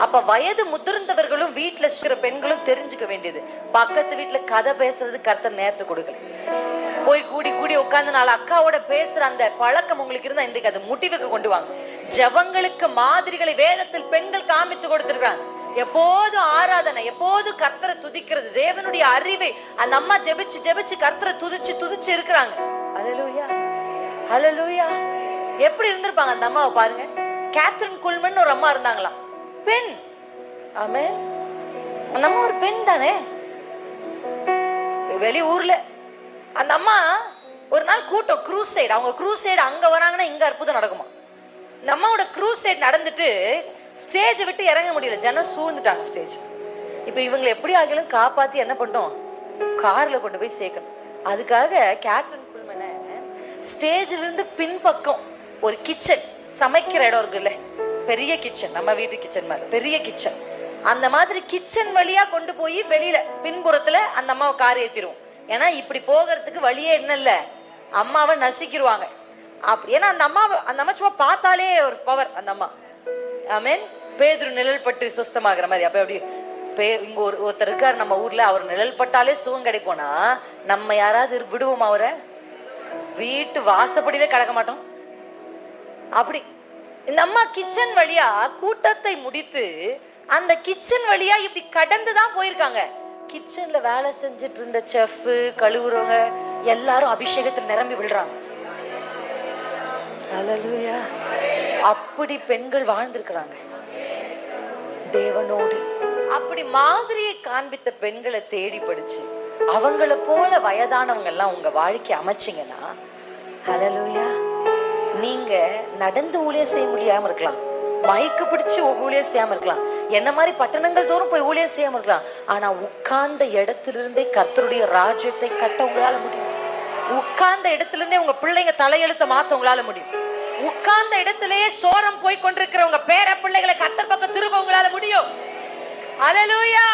அப்ப வயது முதிர்ந்தவர்களும் வீட்டுல சுகிற பெண்களும் தெரிஞ்சுக்க வேண்டியது, பக்கத்து வீட்டுல கதை பேசுறது கர்த்தர் நேரத்தை கொடுக்கல. போய் கூடி கூடி உட்கார்ந்து நாலு அக்காவோட பேசுற அந்த பழக்கம் உங்களுக்கு இருந்தா இன்றைக்கு அது முடிவுக்கு கொண்டு வாங்க. ஜபங்களுக்கு மாதிரிகளை வேதத்தில் பெண்கள் காமித்து கொடுத்திருக்காங்க. எப்போதும் ஆராதனை, எப்போதும் கர்த்தரை துதிக்கிறது, தேவனுடைய அறிவை அந்த அம்மா ஜெபிச்சு ஜெபிச்சு கர்த்தரை துதிச்சு துதிச்சு இருக்கிறாங்க. ஹல்லேலூயா, ஹல்லேலூயா. எப்படி இருந்திருப்பாங்க அந்த அம்மாவை பாருங்க. கேத்ரின் குல்மன் ஒரு அம்மா இருந்தாங்களாம், பெண். ஆமென். அந்த அம்மா ஒரு பெண் தானே, வெளி ஊர்ல. அந்த அம்மா ஒரு நாள் கூட்டம், க்ரூசைடு, அவங்க க்ரூசைடு அங்க வராங்கன்னா இங்க அற்புதம் நடக்குமா. இந்த அம்மாவோட க்ரூசைடு நடந்துட்டு ஸ்டேஜை விட்டு இறங்க முடியல, ஜனம் சூழ்ந்துட்டாங்க ஸ்டேஜ். இப்போ இவங்களை எப்படி ஆகிலும் காப்பாத்தி என்ன பண்ணோம், கார்ல கொண்டு போய் சேர்க்கணும். அதுக்காக கேத்ரின் குல்மனை ஸ்டேஜ்ல இருந்து பின்பக்கம் ஒரு கிச்சன், சமைக்கிற இடம் இருக்குல்ல, பெரிய கிச்சன், நம்ம வீட்டு கிச்சன் மாதிரி பெரிய கிச்சன், அந்த மாதிரி கிச்சன் வழியா கொண்டு போய் வெளியில பின்புறத்துல அந்த அம்மாவை கார் ஏத்திடுவோம். ஏன்னா இப்படி போகிறதுக்கு வழியே என்ன இல்ல, அம்மாவை நசிக்கிடுவாங்க. அப்படி ஏன்னா அந்த அம்மா சும்மா பார்த்தாலே ஒரு பவர் அந்த அம்மா. ஆமென். பேதுரு நிழல் பட்டு சுஸ்தமாகிற மாதிரி. அப்ப எப்படி இங்க ஒருத்தர் இருக்கார் நம்ம ஊர்ல, அவர் நிழல் பட்டாலே சுகம் கிடைப்போனா நம்ம யாராவது விடுவோம் அவரை? வீட்டு வாசப்படியில கிடக்க மாட்டோம். அப்படி இந்த அம்மா கிச்சன் வழியா கூட்டத்தை முடித்து அந்த கிச்சன் வழியா இப்படி கடந்துதான் போயிருக்காங்க. கிச்சன்ல வேலை செஞ்சுட்டு இருந்த செஃப், கழுவுறவங்க எல்லாரும் அபிஷேகத்தில் நிரம்பி விழுறாங்க. ஹல்லேலூயா. அப்படி பெண்கள் வாழ்ந்திருக்கிறாங்க தேவனோடு. அப்படி மாதிரியை காண்பித்த பெண்களை தேடி படிச்சு அவங்கள போல வயதானவங்க எல்லாம் உங்க வாழ்க்கை அமைச்சிங்கன்னா, ஹல்லேலூயா, நீங்க நடந்து ஊழியம் செய்ய முடியாம இருக்கலாம், மைக்கு பிடிச்சு ஊழியம் செய்யாம இருக்கலாம், என்ன மாதிரி பட்டணங்கள் தோறும் போய் ஊழியம் செய்யாம இருக்கலாம். ஆனா உட்கார்ந்த இடத்திலிருந்தே கர்த்தருடைய ராஜ்யத்தை கட்ட உங்களால முடியும். உட்கார்ந்த இடத்துல இருந்தே உங்க பிள்ளைங்க தலையெழுத்த மாத்த உங்களால முடியும். உட்கார்ந்த இடத்திலேயே சோரம் போய் கொண்டிருக்கிற உங்க பேர பிள்ளைகளை கர்த்தர் பக்கம் திரும்ப உங்களால முடியும். ஹல்லேலூயா.